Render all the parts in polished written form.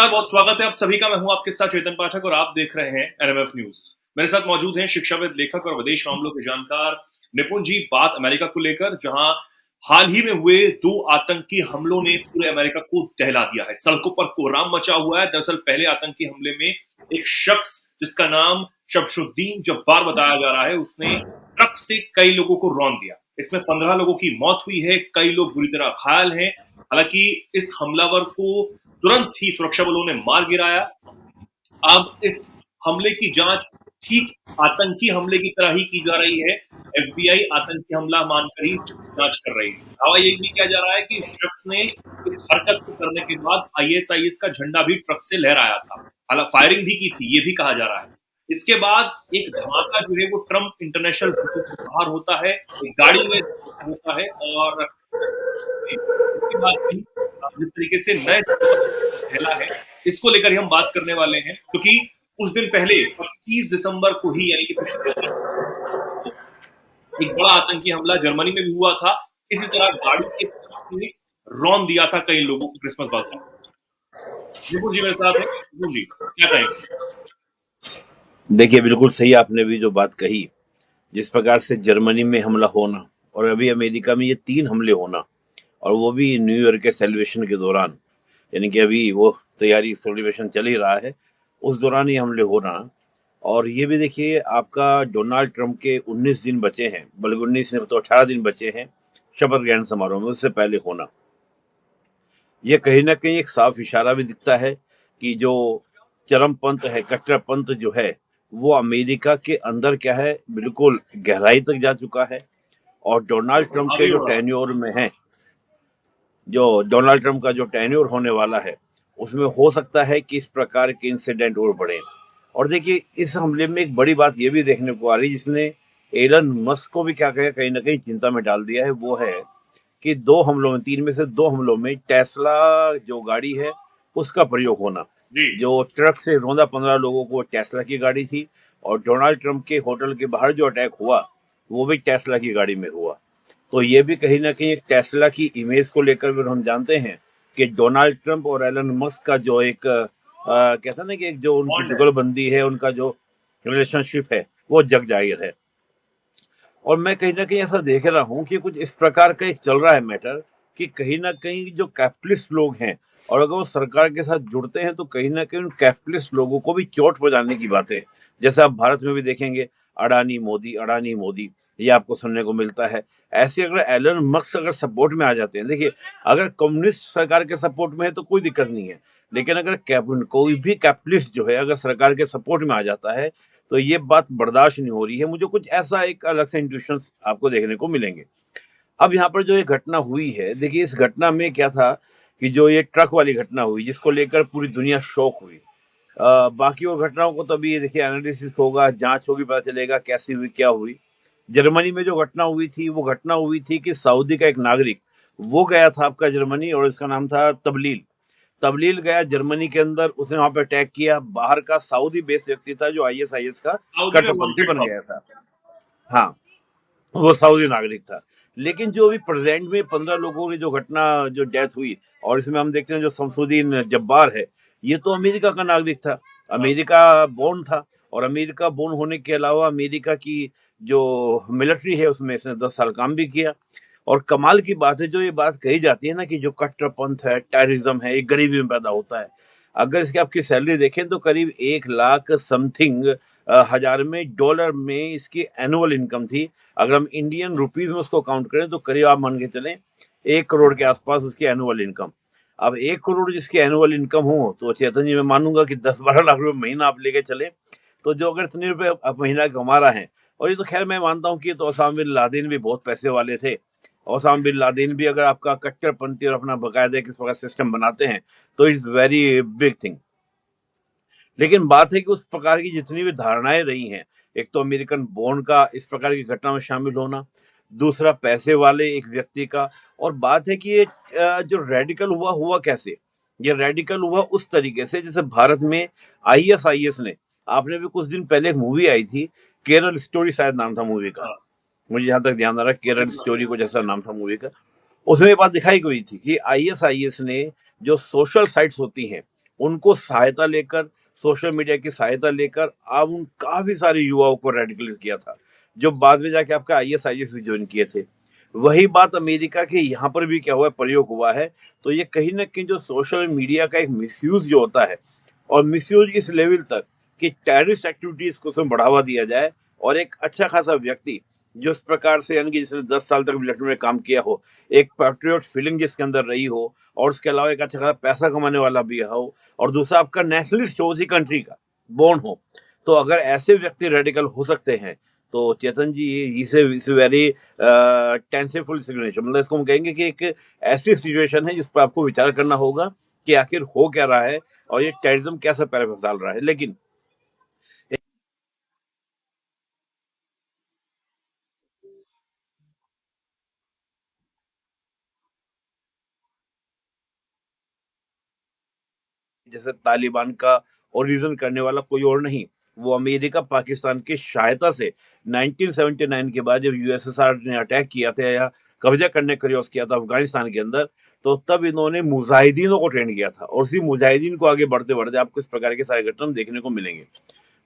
नमस्कार, बहुत स्वागत है आप सभी का। मैं हूं आपके साथ चेतन पाठक और आप देख रहे हैं एनएमएफ न्यूज। मेरे साथ मौजूद हैं शिक्षाविद, लेखक और विदेश मामलों के जानकार निपुण जी। बात अमेरिका को लेकर, जहां हाल ही में हुए 2 आतंकी हमलों ने पूरे अमेरिका को दहला दिया है। सड़कों पर कोहराम मचा हुआ है। दरअसल पहले आतंकी हमले में एक शख्स जिसका नाम शमशुद्दीन जब्बार बताया जा रहा है, उसने ट्रक से कई लोगों को रौंद दिया। इसमें 15 लोगों की मौत हुई है, कई लोग बुरी तरह घायल हैं। हालांकि इस हमलावर को तुरंत ही सुरक्षा बलों ने मार गिराया। अब इस हमले की जांच ठीक आतंकी हमले की तरह ही की जा रही है। एफबीआई आतंकी हमला मानकर ही जांच कर रही है। दावा ये भी किया जा रहा है कि इस शख्स ने इस हरकत को करने के बाद आईएसआईएस का झंडा भी ट्रक से लहराया था। हालांकि फायरिंग भी की थी, ये भी कहा जा रहा है। इसके बाद एक धमाका जो है वो ट्रंप इंटरनेशनल होटल के बाहर होता है, एक गाड़ी में होता है। और इसके बाद भी जिस तरीके से नए फैला है, इसको लेकर ही हम बात करने वाले हैं, क्योंकि कुछ दिन पहले 25 दिसंबर को ही, यानी कि पिछले साल, एक बड़ा आतंकी हमला जर्मनी में भी हुआ था। इसी तरह गाड़ी से उसने रौंद दिया था कई लोगों को क्रिसमस बाजार। निपुण जी मेरे साथ है। निपुण जी, क्या कहेंगे? देखिए, बिल्कुल सही आपने भी जो बात कही। जिस प्रकार से जर्मनी में हमला होना और अभी अमेरिका में ये 3 हमले होना, और वो भी न्यू ईयर के सेलिब्रेशन के दौरान, यानी कि अभी वो तैयारी सेलिब्रेशन चल ही रहा है, उस दौरान ये हमले होना। और ये भी देखिए, आपका डोनाल्ड ट्रंप के 19 दिन बचे हैं, बल्कि 19 नहीं तो 18 दिन बचे हैं शपथ ग्रहण समारोह में, उससे पहले होना। ये कहीं न कहीं एक साफ इशारा भी दिखता है कि जो चरमपंथ है, कट्टरपंथ जो है, वो अमेरिका के अंदर क्या है, बिल्कुल गहराई तक जा चुका है। और डोनाल्ड ट्रंप के हावी जो हो रहा है। टेन्योर में है, जो डोनाल्ड ट्रंप का जो टेन्योर होने वाला है, उसमें हो सकता है कि इस प्रकार के इंसिडेंट और बढ़े। और देखिए, इस हमले में एक बड़ी बात ये भी देखने को आ रही है, जिसने एलन मस्क को भी क्या कहे कहीं न कहीं चिंता में डाल दिया है, वो है कि 2 हमलों में, 3 में से 2 हमलों में टेस्ला जो गाड़ी है, उसका प्रयोग होना। जी। जो ट्रक से रौंदा 15 लोगों को टेस्ला की गाड़ी थी, और डोनाल्ड ट्रंप के होटल के बाहर जो अटैक हुआ, वो भी टेस्ला की गाड़ी में हुआ। तो ये भी कहीं न कहीं एक टेस्ला की इमेज को लेकर भी हम जानते हैं कि डोनाल्ड ट्रंप और एलन मस्क का जो एक कहते हैं ना कि एक जो उनकी बॉन्ड है। जुगलबंदी है, उनका जो रिलेशनशिप है, वो जग जाहिर है। और मैं कहीं न कहीं ऐसा देख रहा हूँ कि कुछ इस प्रकार का एक चल रहा है मैटर, कि कहीं न कहीं जो कैपिटलिस्ट लोग हैं, और अगर वो सरकार के साथ जुड़ते हैं, तो कहीं न कहीं उन कैपिटलिस्ट लोगों को भी चोट पहुँचाने की बातें, जैसे आप भारत में भी देखेंगे, अडानी मोदी, ये आपको सुनने को मिलता है। ऐसे अगर एलन मस्क अगर सपोर्ट में आ जाते हैं, देखिए, अगर कम्युनिस्ट सरकार के सपोर्ट में है तो कोई दिक्कत नहीं है, लेकिन अगर कोई भी कैपिटलिस्ट जो है अगर सरकार के सपोर्ट में आ जाता है, तो ये बात बर्दाश्त नहीं हो रही है। मुझे कुछ ऐसा एक अलग से इंट्यूशंस आपको देखने को मिलेंगे। अब यहाँ पर जो ये घटना हुई है, देखिए, इस घटना में क्या था कि जो ये ट्रक वाली घटना हुई, जिसको लेकर पूरी दुनिया शॉक हुई। बाकी और घटनाओं को तो अभी ये देखिए एनालिसिस होगा, जांच होगी, पता चलेगा कैसी हुई, क्या हुई। जर्मनी में जो घटना हुई थी, वो घटना हुई थी कि सऊदी का एक नागरिक, वो गया था आपका जर्मनी, और इसका नाम था तबलील। तबलील गया जर्मनी के अंदर, उसने वहां पे अटैक किया। बाहर का सऊदी बेस्ड व्यक्ति था जो आईएसआईएस का सऊदी में कट्टरपंथी वांटेड बन था। गया था। हाँ, वो सऊदी नागरिक था। लेकिन जो अभी प्रेजेंट में 15 लोगों की जो घटना, जो डेथ हुई, और इसमें हम देखते हैं जो शमसुद्दीन जब्बार है, ये तो अमेरिका का नागरिक था, हाँ। अमेरिका बोर्न था। और अमेरिका बोर्न होने के अलावा अमेरिका की जो मिलिट्री है, उसमें इसने 10 साल काम भी किया। और कमाल की बात है, जो ये बात कही जाती है ना कि जो कट्टरपंथ है, टेररिज्म है, ये गरीबी में पैदा होता है। अगर इसकी आपकी सैलरी देखें तो करीब 1 लाख समथिंग हजार में, डॉलर में इसकी एनुअल इनकम थी। अगर हम इंडियन रुपीज में उसको काउंट करें, तो करीब आप मान के चलें 1 करोड़ के आसपास उसकी एनुअल इनकम। अब 1 करोड़ जिसकी एनुअल इनकम हो, तो चेतन जी, मैं मानूंगा कि 10-12 लाख रुपए महीना आप लेके चले, तो जो अगर इतने रुपए आप महीना कमा रहा है, और ये तो खैर मैं मानता हूँ कि ये तो ओसामा बिन लादेन भी बहुत पैसे वाले थे। ओसामा बिन लादेन भी अगर आपका कट्टरपंथी और अपना बकायदा किस प्रकार सिस्टम बनाते हैं, तो इट्स वेरी बिग थिंग। लेकिन बात है कि उस प्रकार की जितनी भी धारणाएं रही हैं, एक तो अमेरिकन बॉन्ड का इस प्रकार की घटना में शामिल होना, दूसरा पैसे वाले एक व्यक्ति का। और बात है कि ये जो रेडिकल हुआ, हुआ कैसे? ये रेडिकल हुआ उस तरीके से जैसे भारत में आईएसआईएस ने, आपने भी कुछ दिन पहले एक मूवी आई थी, केरल स्टोरी शायद नाम था मूवी का, हाँ। मुझे जहां तक ध्यान आ रहा है, केरल बिल्कुल। स्टोरी को जैसा नाम था मूवी का। उसमें ये बात दिखाई गई थी कि आईएसआईएस ने जो सोशल साइट्स होती हैं, उनको सहायता लेकर, सोशल मीडिया की सहायता लेकर आप उन काफ़ी सारे युवाओं को रेडिकलाइज़ किया था, जो बाद में जाके आपका आईएस, आईएएस भी जॉइन किए थे। वही बात अमेरिका के यहाँ पर भी क्या हुआ है, प्रयोग हुआ है। तो ये कहीं न कहीं जो सोशल मीडिया का एक मिसयूज़ जो होता है और मिसयूज़ इस लेवल तक कि टेररिस्ट एक्टिविटीज़ को उसमें बढ़ावा दिया जाए और एक अच्छा खासा व्यक्ति जो इस प्रकार से यानी कि जिसने 10 साल तक मिलिट्री में काम किया हो, एक पैट्रियट फीलिंग जिसके अंदर रही हो और उसके अलावा एक अच्छा खासा पैसा कमाने वाला भी हो और दूसरा आपका नेशनलिस्ट हो उसी कंट्री का, बोर्न हो। तो अगर ऐसे व्यक्ति रेडिकल हो सकते हैं, तो चेतन जी इस वेरी टेंसिफुल सिचुएशन, मतलब इसको हम कहेंगे कि एक ऐसी सिचुएशन है जिस पर आपको विचार करना होगा कि आखिर हो क्या रहा है और ये टेररिज्म कैसा पैर फिसल रहा है। लेकिन जैसे तालिबान का ओरिजिन करने वाला कोई और नहीं, वो अमेरिका पाकिस्तान की सहायता से 1979 के बाद जब यूएसएसआर ने अटैक किया था या कब्जा करने का प्रयास किया था अफगानिस्तान के अंदर, तो तब इन्होंने मुजाहिदीनों को ट्रेन किया था और उसी मुजाहिदीन को आगे बढ़ते बढ़ते आपको इस प्रकार के सारे घटना देखने को मिलेंगे।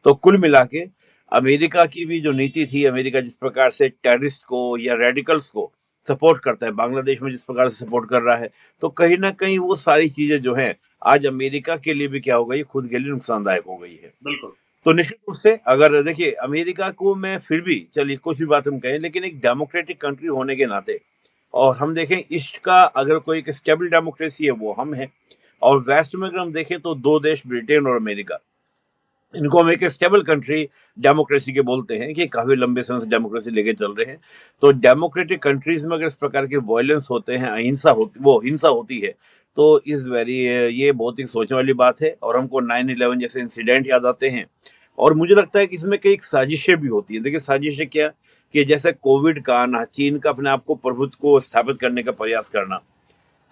तो कुल मिला के अमेरिका की भी जो नीति थी, अमेरिका जिस प्रकार से टेररिस्ट को या रेडिकल्स को सपोर्ट करता है, बांग्लादेश में जिस प्रकार से सपोर्ट कर रहा है, तो कहीं ना कहीं वो सारी चीजें जो हैं आज अमेरिका के लिए भी क्या हो गई, खुद के लिए नुकसानदायक हो गई है। बिल्कुल। तो निश्चित रूप से अगर देखिए अमेरिका को मैं फिर भी चलिए कुछ भी बात हम कहें, लेकिन एक डेमोक्रेटिक कंट्री होने के नाते और हम देखें ईस्ट का अगर कोई एक स्टेबल डेमोक्रेसी है वो हम हैं, और वेस्ट में अगर हम देखें तो दो देश ब्रिटेन और अमेरिका, इनको हम एक स्टेबल कंट्री डेमोक्रेसी के बोलते हैं कि काफी लंबे समय से डेमोक्रेसी लेके चल रहे हैं। तो डेमोक्रेटिक कंट्रीज में अगर इस प्रकार के वायलेंस होते हैं, अहिंसा होती, वो हिंसा होती है, तो इस वेरी ये बहुत ही सोचने वाली बात है और हमको 9/11 जैसे इंसिडेंट याद आते हैं। और मुझे लगता है कि इसमें कई साजिशें भी होती हैं। देखिए साजिशें क्या, कि जैसे कोविड का आना, चीन का अपने आप को प्रभुत्व को स्थापित करने का प्रयास करना।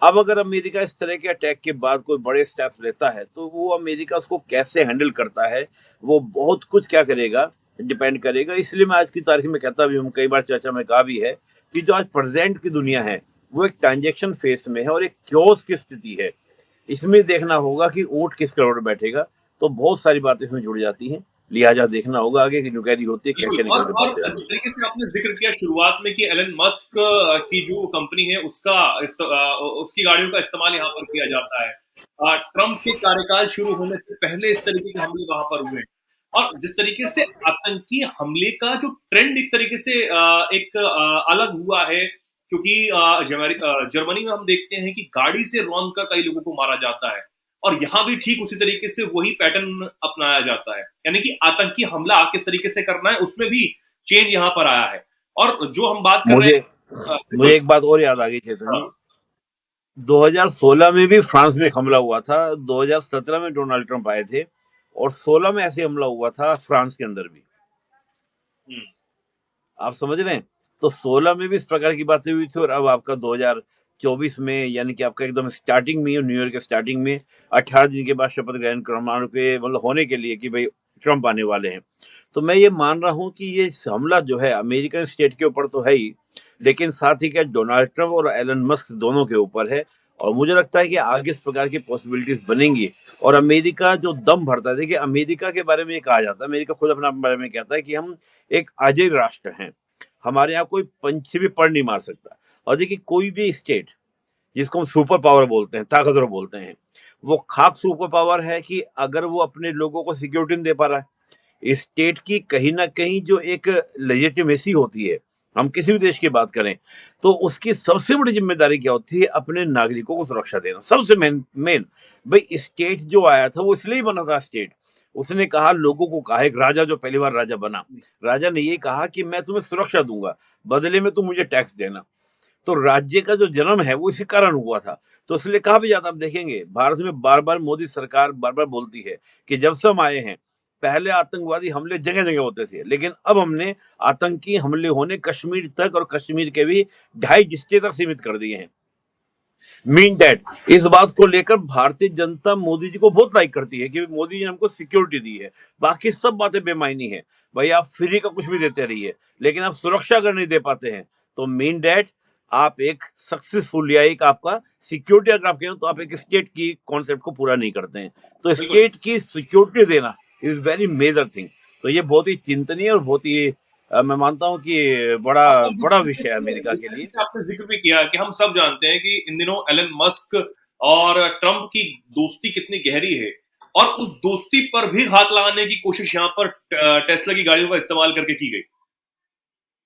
अब अगर अमेरिका इस तरह के अटैक के बाद कोई बड़े स्टेप्स लेता है, तो वो अमेरिका उसको कैसे हैंडल करता है, वो बहुत कुछ क्या करेगा, डिपेंड करेगा। इसलिए मैं आज की तारीख में कहता भी हूँ, कई बार चर्चा में कहा भी है कि जो आज प्रेजेंट की दुनिया है वो एक ट्रांजेक्शन फेस में है और एक क्योस की स्थिति है। इसमें देखना होगा कि ऊंट किस करोड़ में बैठेगा। तो बहुत सारी बातें इसमें जुड़ जाती हैं, लिहाजा देखना होगा आगे की न्युकैरी होती है, क्या बिल्कुल। क्या निकल के और बातें जिस आती तरीके से आपने जिक्र किया शुरुआत में कि एलन मस्क की जो कंपनी है उसका उसकी गाड़ियों का इस्तेमाल यहाँ पर किया जाता है, ट्रंप के कार्यकाल शुरू होने से पहले इस तरीके के हमले वहां पर हुए, और जिस तरीके से आतंकी हमले का जो ट्रेंड एक तरीके से एक अलग हुआ है, क्योंकि जर्मनी में हम देखते हैं कि गाड़ी से रौंद कर कई लोगों को मारा जाता है, और यहाँ भी ठीक उसी तरीके से वही पैटर्न अपनाया जाता है, यानी कि आतंकी हमला किस तरीके से करना है उसमें भी चेंज यहाँ पर आया है। और जो हम बात हैं। कर रहे मुझे हैं, मुझे बिल्कुल। एक बात और याद आ गई चेतन हाँ। जी, 2016 में भी फ्रांस में एक हमला हुआ था, 2017 में डोनाल्ड ट्रंप आए थे और 16 में ऐसे हमला हुआ था फ्रांस के अंदर भी। हम्म। आप समझ रहे हैं? तो 16 में भी इस प्रकार की बातें हुई थी और अब आपका 2024 में यानी कि आपका एकदम स्टार्टिंग में, न्यू ईयर के स्टार्टिंग में 18 दिन के बाद शपथ ग्रहण करवाने के मतलब होने के लिए कि भाई ट्रंप आने वाले हैं। तो मैं ये मान रहा हूँ कि ये हमला जो है अमेरिकन स्टेट के ऊपर तो है ही, लेकिन साथ ही क्या डोनाल्ड ट्रंप और एलन मस्क दोनों के ऊपर है। और मुझे लगता है कि आगे इस प्रकार की पॉसिबिलिटीज बनेंगी और अमेरिका जो दम भरता है, देखिए अमेरिका के बारे में ये कहा जाता है, अमेरिका खुद अपने बारे में कहता है कि हम एक अजय राष्ट्र हैं, हमारे यहाँ कोई पंछी भी पर नहीं मार सकता। और देखिए कोई भी स्टेट जिसको हम सुपर पावर बोलते हैं, ताकतवर बोलते हैं, वो खाक सुपर पावर है कि अगर वो अपने लोगों को सिक्योरिटी नहीं दे पा रहा है। स्टेट की कहीं ना कहीं जो एक लेजिटिमेसी होती है, हम किसी भी देश की बात करें, तो उसकी सबसे बड़ी जिम्मेदारी क्या होती है, अपने नागरिकों को सुरक्षा देना। सबसे मेन मेन भाई स्टेट जो आया था वो इसलिए बना था स्टेट, उसने कहा, लोगों को कहा, एक राजा जो पहली बार राजा बना, राजा ने ये कहा कि मैं तुम्हें सुरक्षा दूंगा, बदले में तुम मुझे टैक्स देना। तो राज्य का जो जन्म है वो इसी कारण हुआ था। तो इसलिए कहा भी जाता, आप देखेंगे भारत में बार बार मोदी सरकार बार बार बोलती है कि जब से हम आए हैं, पहले आतंकवादी हमले जगह जगह होते थे, लेकिन अब हमने आतंकी हमले होने कश्मीर तक और कश्मीर के भी 2.5 डिस्ट्रिक्ट तक सीमित कर दिए हैं। मीन दैट इस बात को लेकर भारतीय जनता मोदी जी को बहुत लाइक करती है कि मोदी जी ने हमको सिक्योरिटी दी है। बाकी सब बातें बेमायनी है, भाई आप फ्री का कुछ भी देते रहिए, लेकिन आप सुरक्षा अगर नहीं दे पाते हैं, तो मीन दैट आप एक सक्सेसफुल या एक आपका सिक्योरिटी अगर आप कहें तो आप एक स्टेट की कॉन्सेप्ट को पूरा नहीं करते हैं। तो बिल्कुल। स्टेट की सिक्योरिटी देना इज वेरी मेजर थिंग। तो ये बहुत ही चिंतनीय और बहुत ही मैं मानता हूँ कि बड़ा और बड़ा विषय है अमेरिका जिस के तरीके लिए। से आपने जिक्र भी किया कि हम सब जानते हैं कि इन दिनों एलन मस्क और ट्रंप की दोस्ती कितनी गहरी है, और उस दोस्ती पर भी घात लगाने की कोशिश यहाँ पर टेस्ला की गाड़ियों का इस्तेमाल करके की गई।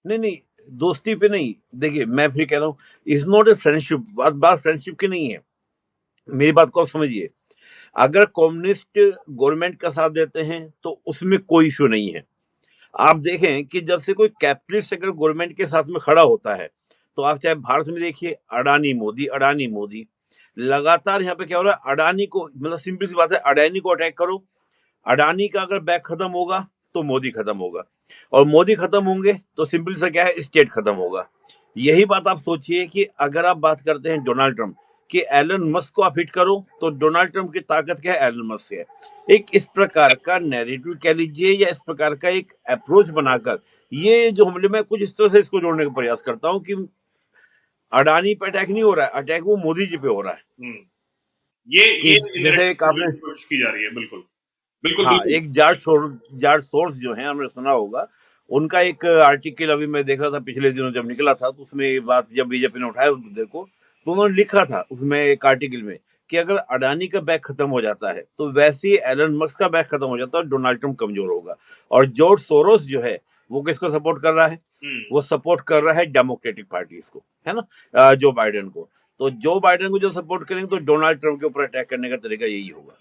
नहीं नहीं, दोस्ती पे नहीं। देखिए मैं फिर कह रहा हूँ, इज नॉट ए फ्रेंडशिप। बात बात फ्रेंडशिप की नहीं है। मेरी बात को आप समझिए। अगर कम्युनिस्ट गवर्नमेंट का साथ देते हैं तो उसमें कोई इशू नहीं है। आप देखें कि जब से कोई कैपिटलिस्ट अगर गवर्नमेंट के साथ में खड़ा होता है, तो आप चाहे भारत में देखिए, अडानी मोदी लगातार यहाँ पे क्या हो रहा है, अडानी को मतलब सिंपल सी बात है, अडानी को अटैक करो, अडानी का अगर बैक खत्म होगा तो मोदी खत्म होगा, और मोदी खत्म होंगे तो सिंपल सा क्या है, स्टेट खत्म होगा। यही बात आप सोचिए कि अगर आप बात करते हैं डोनाल्ड ट्रंप कि एलन मस्क को आप हिट करो, तो डोनाल्ड ट्रंप की ताकत क्या है, एलन मस्क से है। एक इस प्रकार का नैरेटिव कह लीजिए या इस प्रकार का एक अप्रोच बनाकर ये जो हमले में कुछ इस तरह से इसको जोड़ने का प्रयास करता हूँ कि अडानी पे अटैक नहीं हो रहा है, अटैक वो मोदी जी पे हो रहा है। हम्म, ये कि जैसे नैरेटिव एक आपने, की कोशिश की जा रही है। बिल्कुल, बिल्कुल, हाँ, बिल्कुल। एक जार्ज सोर्स जो है हमने सुना होगा, उनका एक आर्टिकल अभी मैं देख रहा था पिछले दिनों जब निकला था, तो उसमें ये बात जब बीजेपी ने उठाया उस मुद्दे को, तो उन्होंने लिखा था उसमें एक आर्टिकल में कि अगर अडानी का बैक खत्म हो जाता है तो वैसे ही एलन मस्क का बैक खत्म हो जाता है और डोनाल्ड ट्रंप कमजोर होगा। और जॉर्ज सोरोस जो है वो किसको सपोर्ट कर रहा है, हम्म, वो सपोर्ट कर रहा है डेमोक्रेटिक पार्टीज को, है ना, जो बाइडेन को। तो जो बाइडेन को जो सपोर्ट करेंगे तो डोनाल्ड ट्रंप के ऊपर अटैक करने का तरीका यही होगा।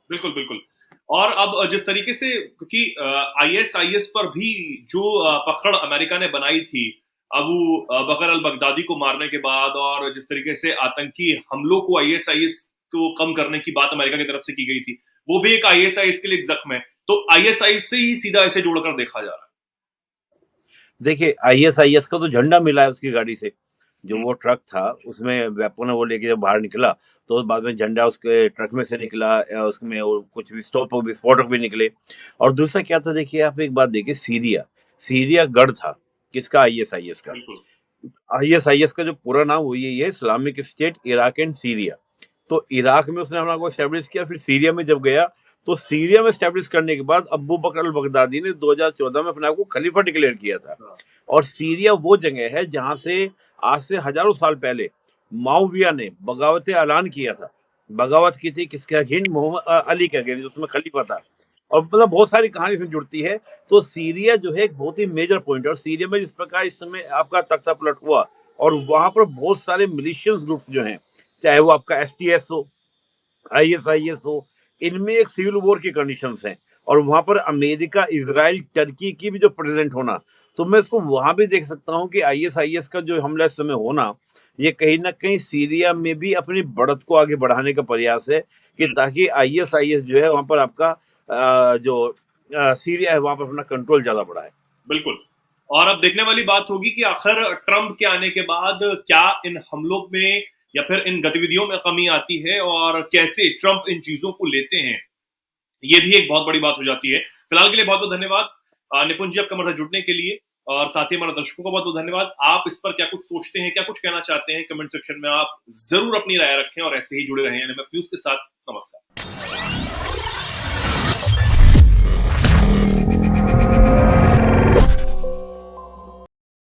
बिल्कुल, बिल्कुल। और अब जिस तरीके से, क्योंकि आईएसआईएस पर भी जो पकड़ अमेरिका ने बनाई थी अबू बकर अल बगदादी को मारने के बाद, और जिस तरीके से आतंकी हमलों को आईएसआईएस को कम करने की बात अमेरिका की तरफ से की गई थी, वो भी एक आईएसआईएस के लिए एक जख्म है। तो आईएसआईएस से ही सीधा इसे जोड़कर देखा जा रहा देखिए आईएसआईएस का तो झंडा मिला है उसकी गाड़ी से। जो है। वो ट्रक था उसमें वेपन वो लेके जब बाहर निकला, तो बाद में झंडा उसके ट्रक में से निकला, उसमें और कुछ विस्फोटक भी निकले। और दूसरा क्या था, देखिए आप एक बात देखिए, सीरिया सीरिया गढ़ था किसका, आईएसआईएस का। बिल्कुल। आईएसआईएस का जो पूरा नाम वो यही है, Islamic state Iraq and Syria. तो इराक में उसने अपना को एस्टेब्लिश किया, फिर सीरिया में जब गया तो सीरिया में एस्टेब्लिश करने के बाद अब्बू बकर अल बगदादी ने 2014 में अपने आप को खलीफा डिक्लेयर किया था। हाँ, और सीरिया वो जगह है जहां से आज से हजारों साल पहले माओविया ने बगावत ऐलान किया था। बगावत की थी किसके अगेंस्ट, मोहम्मद अली के अगेंस्ट, उसमें खलीफा था। और मतलब बहुत सारी कहानी इसमें जुड़ती है। तो सीरिया जो है एक बहुत ही मेजर पॉइंट है, और सीरिया में जिस प्रकार इस समय आपका तख्ता पलट हुआ, और वहां पर बहुत सारे मिलिशियंस ग्रुप्स जो हैं, चाहे वो आपका एसटीएस हो, आईएसआईएस हो, इनमें एक सिविल वॉर की कंडीशंस हैं। और वहां पर अमेरिका, इसराइल, टर्की की भी जो प्रेजेंट होना, तो मैं इसको वहां भी देख सकता हूँ कि आईएसआईएस का जो हमला इस समय होना, ये कहीं ना कहीं सीरिया में भी अपनी बढ़त को आगे बढ़ाने का प्रयास है, कि हम्म, ताकि आईएसआईएस जो है वहां पर आपका जो सीरिया है वहां पर अपना कंट्रोल ज्यादा बढ़ाए। बिल्कुल। और अब देखने वाली बात होगी कि आखिर ट्रंप के आने के बाद क्या इन हमलों में या फिर इन गतिविधियों में कमी आती है, और कैसे ट्रंप इन चीजों को लेते हैं। ये भी एक बहुत बड़ी बात हो जाती है। फिलहाल के लिए बहुत बहुत धन्यवाद निपुण जी, आपका हमारे साथ जुड़ने के लिए, और साथ ही हमारे दर्शकों का बहुत बहुत धन्यवाद। आप इस पर क्या कुछ सोचते हैं, क्या कुछ कहना चाहते हैं, कमेंट सेक्शन में आप जरूर अपनी राय रखें, और ऐसे ही जुड़े रहें एनएमएफ न्यूज के साथ। नमस्कार।